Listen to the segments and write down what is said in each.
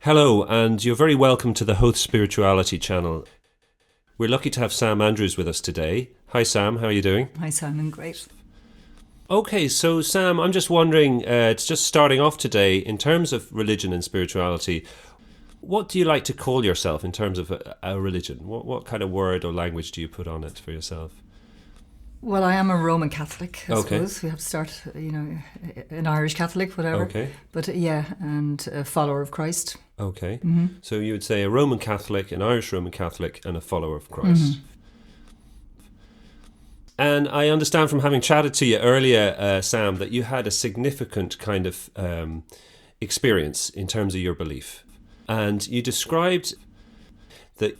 Hello, and you're very welcome to the Howth Spirituality channel. We're lucky to have Sam Andrews with us today. Hi Sam, how are you doing? Hi Simon, great. Okay, so Sam, I'm just wondering, it's just starting off today, in terms of religion and spirituality, what do you like to call yourself in terms of a religion? What kind of word or language do you put on it for yourself? Well, I am a Roman Catholic, I Okay. suppose. We have to start, an Irish Catholic, whatever. Okay. But and a follower of Christ. Okay. Mm-hmm. So you would say a Roman Catholic, an Irish Roman Catholic, and a follower of Christ. Mm-hmm. And I understand from having chatted to you earlier, Sam, that you had a significant kind of experience in terms of your belief. And you described that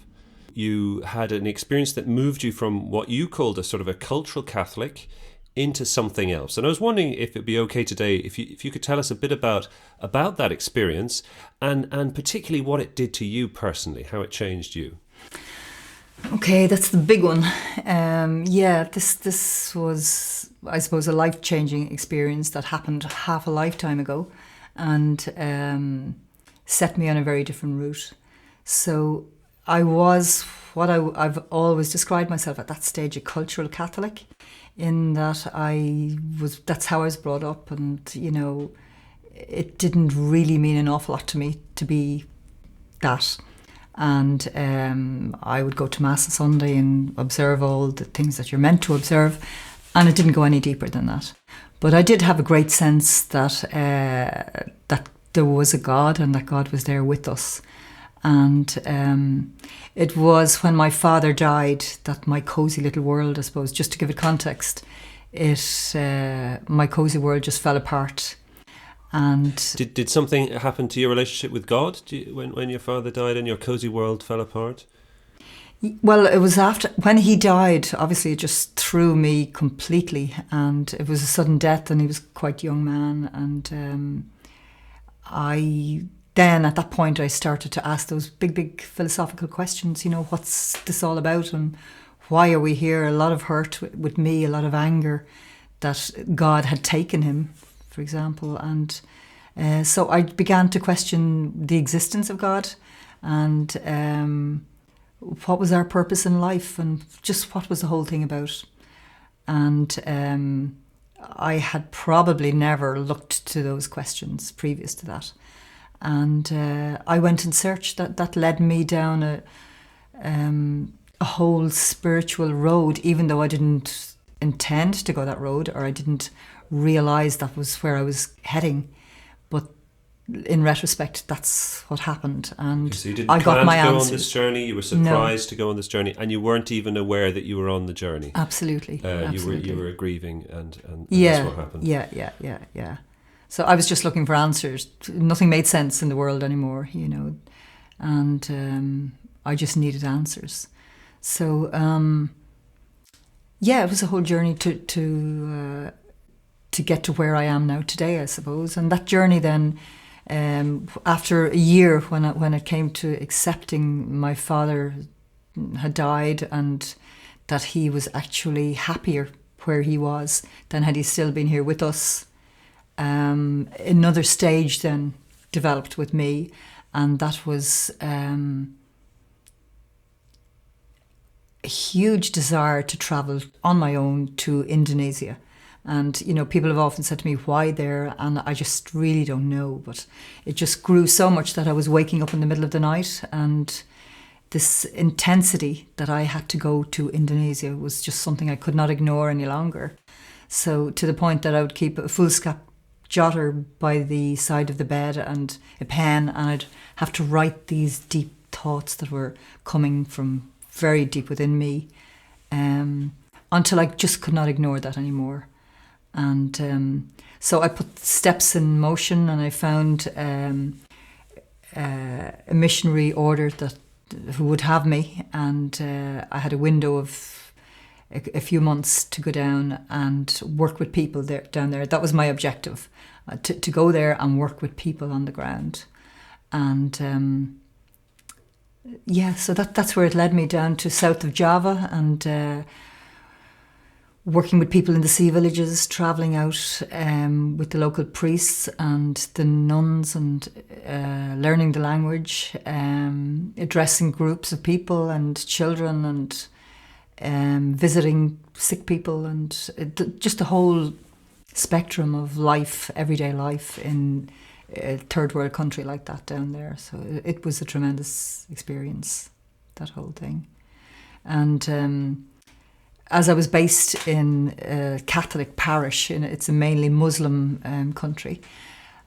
you had an experience that moved you from what you called a sort of a cultural Catholic into something else. And I was wondering if it'd be okay today if you could tell us a bit about that experience and particularly what it did to you personally, how it changed you. Okay, that's the big one. This was, I suppose, a life-changing experience that happened half a lifetime ago and set me on a very different route. So I was what I've always described myself at that stage, a cultural Catholic, in that that's how I was brought up, and, it didn't really mean an awful lot to me to be that. And I would go to Mass on Sunday and observe all the things that you're meant to observe, and it didn't go any deeper than that. But I did have a great sense that that there was a God and that God was there with us. And it was when my father died that my cosy little world, I suppose, just to give it context, my cosy world just fell apart. And did something happen to your relationship with God when your father died and your cozy world fell apart? Well, it was after, when he died, obviously it just threw me completely, and it was a sudden death, and he was quite a young man, and then at that point I started to ask those big philosophical questions, what's this all about and why are we here? A lot of hurt with me, a lot of anger that God had taken him, for example. And so I began to question the existence of God and what was our purpose in life and just what was the whole thing about. And I had probably never looked to those questions previous to that. And I went in search. That led me down a whole spiritual road, even though I didn't intend to go that road, or I didn't realise that was where I was heading. But in retrospect, that's what happened, and so you didn't I got my plan to go answers. on this journey. You were surprised to go on this journey, and you weren't even aware that you were on the journey. Absolutely, absolutely. You were grieving, and yeah, that's what happened. Yeah. So I was just looking for answers. Nothing made sense in the world anymore, and I just needed answers. So it was a whole journey to get to where I am now today, I suppose. And that journey then, after a year, when it came to accepting my father had died and that he was actually happier where he was than had he still been here with us, another stage then developed with me, and that was a huge desire to travel on my own to Indonesia. And, people have often said to me, why there? And I just really don't know. But it just grew so much that I was waking up in the middle of the night, and this intensity that I had to go to Indonesia was just something I could not ignore any longer. So to the point that I would keep a foolscap jotter by the side of the bed and a pen, and I'd have to write these deep thoughts that were coming from very deep within me, until I just could not ignore that anymore. And so I put steps in motion, and I found a missionary order who would have me, and I had a window of a few months to go down and work with people down there. That was my objective, to go there and work with people on the ground. And so that's where it led me down to south of Java, and working with people in the sea villages, travelling out with the local priests and the nuns, and learning the language, addressing groups of people and children, and visiting sick people, and just the whole spectrum of life, everyday life in a third world country like that down there. So it was a tremendous experience, that whole thing. And as I was based in a Catholic parish, it's a mainly Muslim country,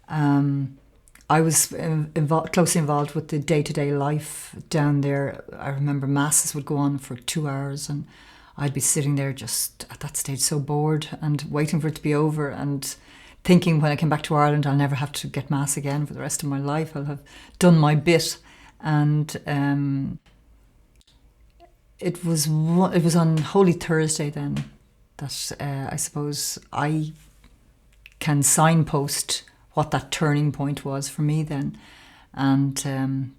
I was closely involved with the day-to-day life down there. I remember masses would go on for 2 hours, and I'd be sitting there just at that stage so bored and waiting for it to be over, and thinking when I came back to Ireland I'll never have to get mass again for the rest of my life. I'll have done my bit. And it was on Holy Thursday then that I suppose I can signpost what that turning point was for me then. And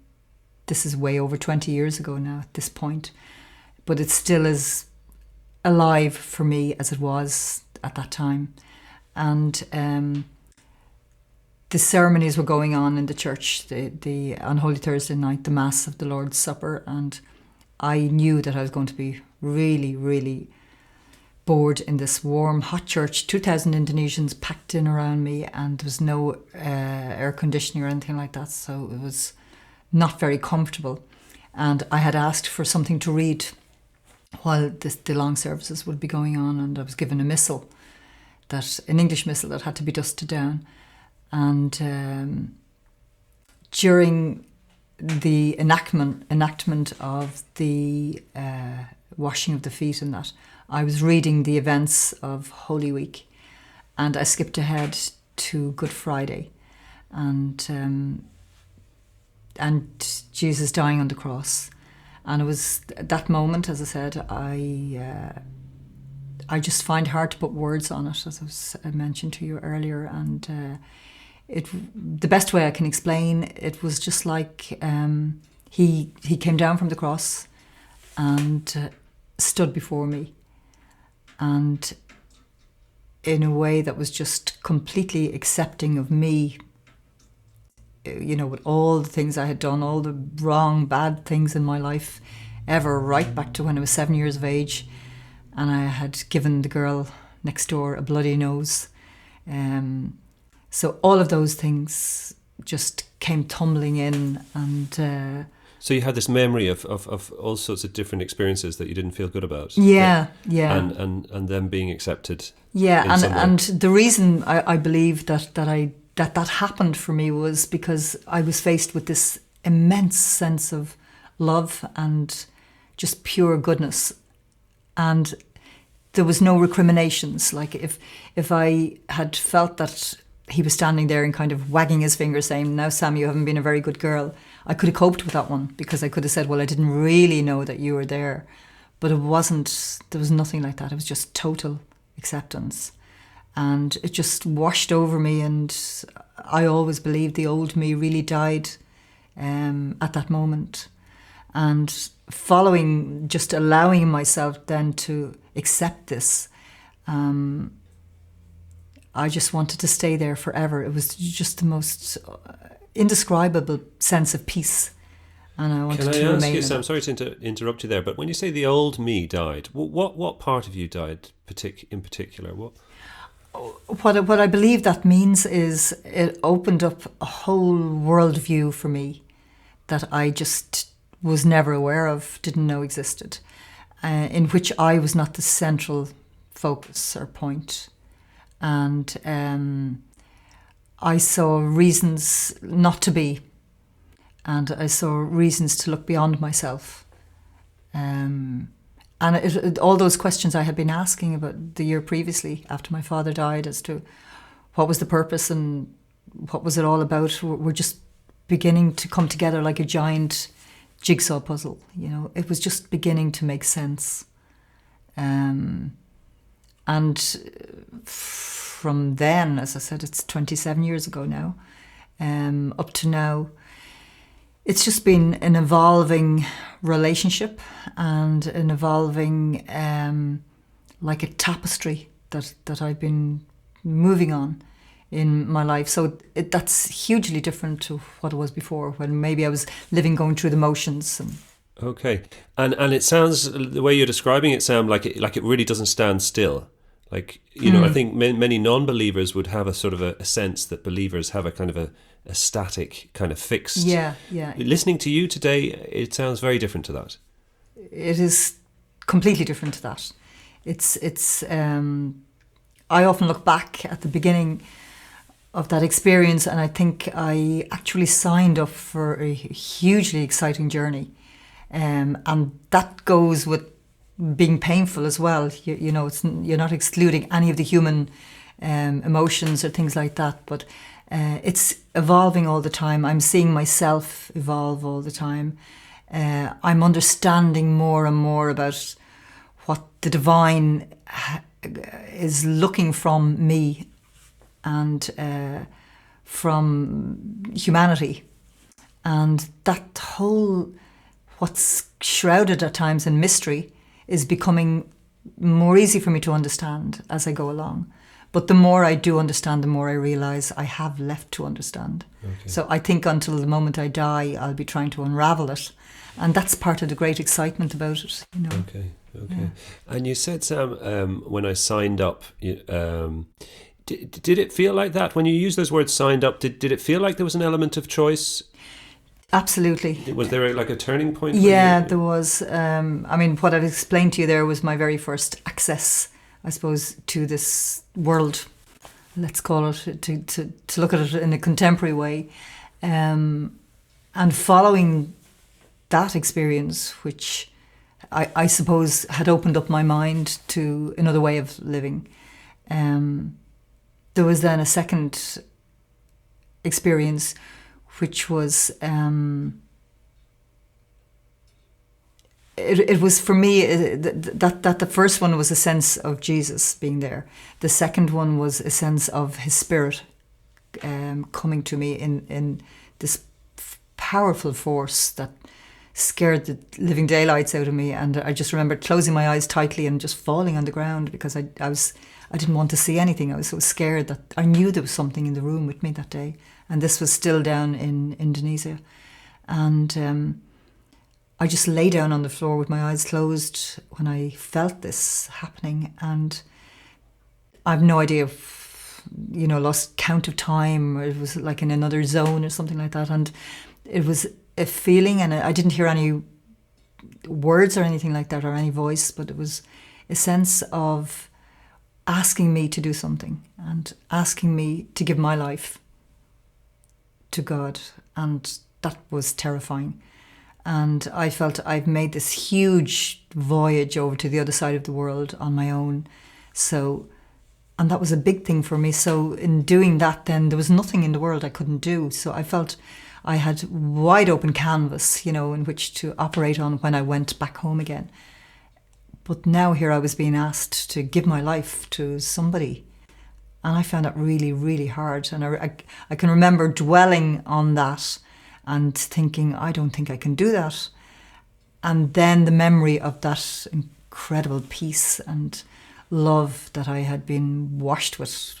this is way over 20 years ago now at this point, but it still is alive for me as it was at that time. And the ceremonies were going on in the church on Holy Thursday night, the Mass of the Lord's Supper, and I knew that I was going to be really, really bored in this warm, hot church, 2,000 Indonesians packed in around me, and there was no air conditioning or anything like that, so it was not very comfortable. And I had asked for something to read while the long services would be going on, and I was given a missal, an English missal that had to be dusted down. And during the enactment of the washing of the feet and that, I was reading the events of Holy Week, and I skipped ahead to Good Friday, and Jesus dying on the cross. And it was at that moment, as I said, I just find it hard to put words on it, as I mentioned to you earlier. And the best way I can explain, it was just like he came down from the cross and stood before me, and in a way that was just completely accepting of me, with all the things I had done, all the wrong, bad things in my life ever, right back to when I was 7 years of age, and I had given the girl next door a bloody nose. So all of those things just came tumbling in, and so you had this memory of all sorts of different experiences that you didn't feel good about. Yeah. And them being accepted. Yeah, and the reason I believe that happened for me was because I was faced with this immense sense of love and just pure goodness, and there was no recriminations. Like if I had felt that he was standing there and kind of wagging his finger saying, "Now, Sam, you haven't been a very good girl," I could have coped with that one, because I could have said, "Well, I didn't really know that you were there." But it wasn't, there was nothing like that. It was just total acceptance. And it just washed over me, and I always believed the old me really died at that moment. And following, just allowing myself then to accept this, I just wanted to stay there forever. It was just the most indescribable sense of peace, and I wanted to remain. Can I ask you, Sam, sorry to interrupt you there, but when you say the old me died, what part of you died in particular? What I believe that means is it opened up a whole worldview for me that I just was never aware of, didn't know existed, in which I was not the central focus or point. And I saw reasons not to be, and I saw reasons to look beyond myself. And all those questions I had been asking about the year previously, after my father died, as to what was the purpose and what was it all about, were just beginning to come together like a giant jigsaw puzzle. It was just beginning to make sense. And from then, as I said, it's 27 years ago now, up to now, it's just been an evolving relationship and an evolving like a tapestry that I've been moving on in my life. So that's hugely different to what it was before, when maybe I was going through the motions. And Okay, and it sounds, the way you're describing it, Sam, like it really doesn't stand still. Like, I think many non-believers would have a sort of a sense that believers have a kind of a static, kind of fixed. Yeah. Listening to you today, it sounds very different to that. It is completely different to that. It's. I often look back at the beginning of that experience, and I think I actually signed up for a hugely exciting journey, and that goes with being painful as well. You're not excluding any of the human emotions or things like that, but it's evolving all the time. I'm seeing myself evolve all the time. I'm understanding more and more about what the divine is looking from me and from humanity. And that whole, what's shrouded at times in mystery, is becoming more easy for me to understand as I go along. But the more I do understand, the more I realise I have left to understand. Okay. So I think until the moment I die, I'll be trying to unravel it. And that's part of the great excitement about it, Okay. Yeah. And you said, Sam, when I signed up, did it feel like that? When you use those words, signed up, did it feel like there was an element of choice? Absolutely. Was there like a turning point? Yeah, there was. What I've explained to you there was my very first access, I suppose, to this world, let's call it, to look at it in a contemporary way. And following that experience, which I suppose had opened up my mind to another way of living, there was then a second experience, which was it was for me that the first one was a sense of Jesus being there. The second one was a sense of His Spirit coming to me in this powerful force that scared the living daylights out of me. And I just remember closing my eyes tightly and just falling on the ground, because I didn't want to see anything. I was so scared that I knew there was something in the room with me that day. And this was still down in Indonesia. And I just lay down on the floor with my eyes closed when I felt this happening. And I've no idea if, lost count of time, or it was like in another zone or something like that. And it was a feeling, and I didn't hear any words or anything like that, or any voice, but it was a sense of asking me to do something and asking me to give my life to God. And that was terrifying. And I felt I've made this huge voyage over to the other side of the world on my own. And that was a big thing for me. So in doing that, then there was nothing in the world I couldn't do. So I felt I had wide open canvas, in which to operate on when I went back home again. But now here I was being asked to give my life to somebody. And I found that really, really hard. And I can remember dwelling on that and thinking, I don't think I can do that. And then the memory of that incredible peace and love that I had been washed with,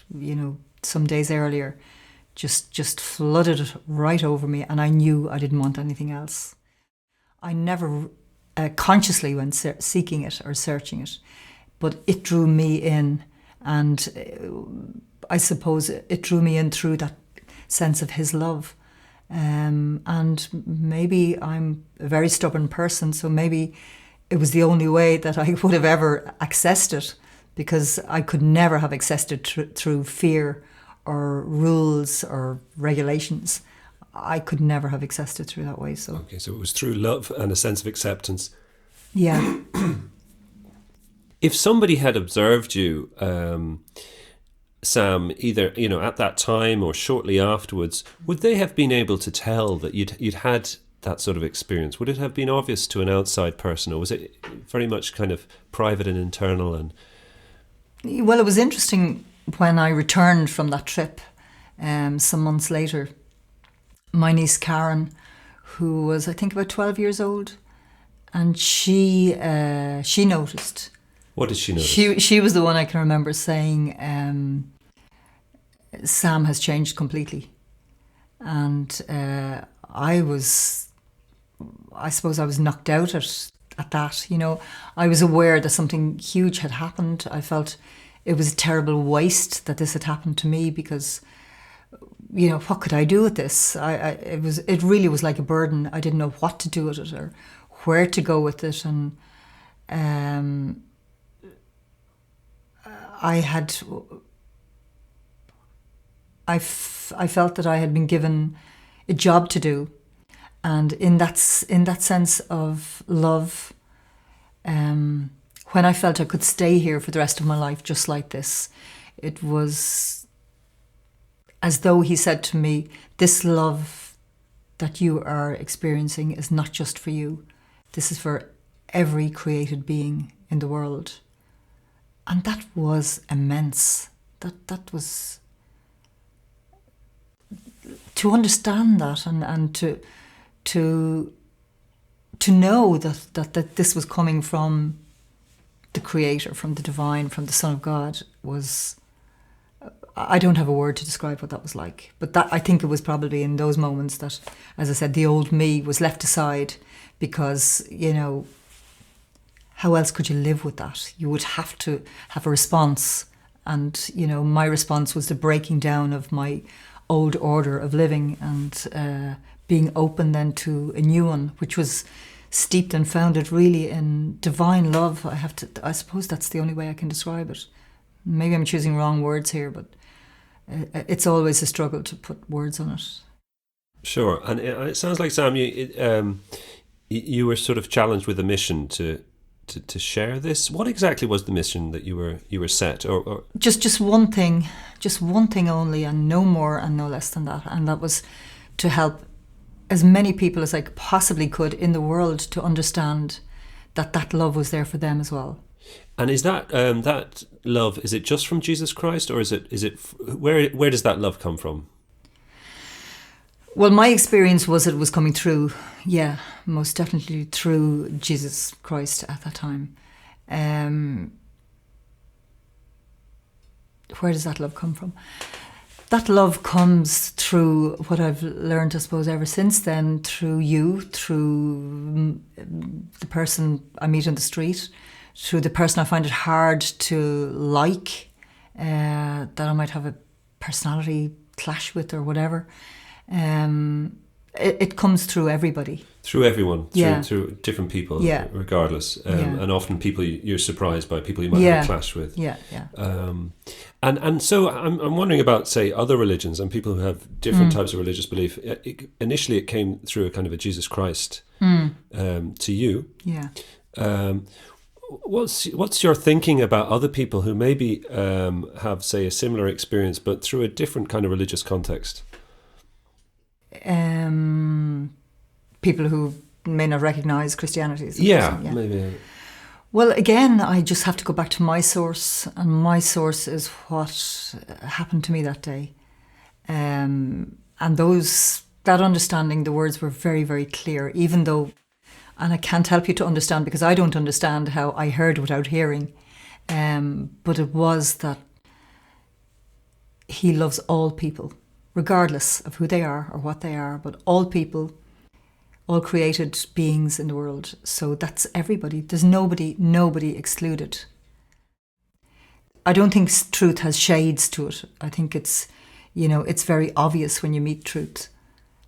some days earlier, just flooded it right over me. And I knew I didn't want anything else. I never consciously went seeking it or searching it, but it drew me in. And I suppose it drew me in through that sense of His love. And maybe I'm a very stubborn person, so maybe it was the only way that I would have ever accessed it, because I could never have accessed it through fear or rules or regulations. I could never have accessed it through that way. So okay, so it was through love and a sense of acceptance. Yeah. If somebody had observed you, Sam, either at that time or shortly afterwards, would they have been able to tell that you'd had that sort of experience? Would it have been obvious to an outside person, or was it very much kind of private and internal? And well, it was interesting when I returned from that trip, some months later. My niece Karen, who was I think about 12 years old, and she noticed. What did she notice? She was the one I can remember saying, Sam has changed completely. And I suppose I was knocked out at that. You know, I was aware that something huge had happened. I felt it was a terrible waste that this had happened to me because, you know, what could I do with this? It really was like a burden. I didn't know what to do with it or where to go with it. And I felt that I had been given a job to do, and in that sense of love, when I felt I could stay here for the rest of my life just like this, it was as though he said to me, "This love that you are experiencing is not just for you. This is for every created being in the world." And that was immense. That was, to understand that and to know that this was coming from the Creator, from the Divine, from the Son of God, was, I don't have a word to describe what that was like. But that, I think it was probably in those moments that, as I said, the old me was left aside because, you know, how else could you live with that? You would have to have a response. And, you know, my response was the breaking down of my old order of living and being open then to a new one, which was steeped and founded really in divine love. I suppose that's the only way I can describe it. Maybe I'm choosing wrong words here, but it's always a struggle to put words on it. Sure. And it sounds like, Sam, you were sort of challenged with a mission to share this. What exactly was the mission that you were set? Or just one thing only, and no more and no less than that. And that was to help as many people as I possibly could in the world to understand that love was there for them as well. And is that that love, is it just from Jesus Christ, or is it where does that love come from? Well, my experience was it was coming through, yeah, most definitely through Jesus Christ at that time. Where does that love come from? That love comes through what I've learned, I suppose, ever since then, through you, through the person I meet on the street, through the person I find it hard to like, that I might have a personality clash with or whatever. It comes through everybody. Through everyone, through different people, regardless. And often people you're surprised by, people you might have a clash with. And so I'm wondering about, say, other religions and people who have different types of religious belief. Initially, it came through a kind of a Jesus Christ to you. Yeah. What's your thinking about other people who maybe have, say, a similar experience but through a different kind of religious context? People who may not recognise Christianity. Maybe. Well, again, I just have to go back to my source, and my source is what happened to me that day. And that understanding, the words were very, very clear, even though, and I can't help you to understand because I don't understand how I heard without hearing. But it was that he loves all people, regardless of who they are or what they are, but all people, all created beings in the world. So that's everybody. There's nobody excluded. I don't think truth has shades to it. I think it's very obvious when you meet truth.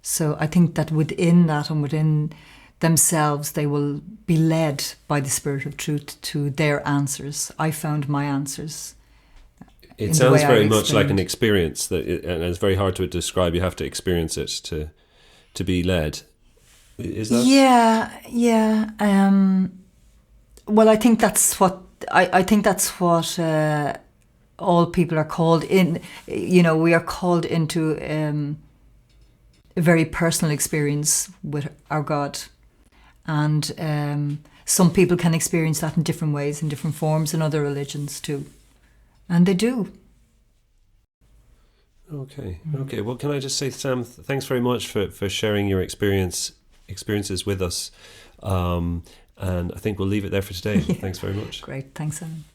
So I think that within that and within themselves, they will be led by the Spirit of truth to their answers. I found my answers. It sounds very much like an experience and it's very hard to describe. You have to experience it to be led. Is that? Yeah. Well, I think that's what all people are called in. We are called into a very personal experience with our God, and some people can experience that in different ways, in different forms, in other religions too. And they do. Okay. Well, can I just say, Sam, thanks very much for sharing your experiences with us. And And I think we'll leave it there for today. Thanks very much. Great. Thanks, Simon.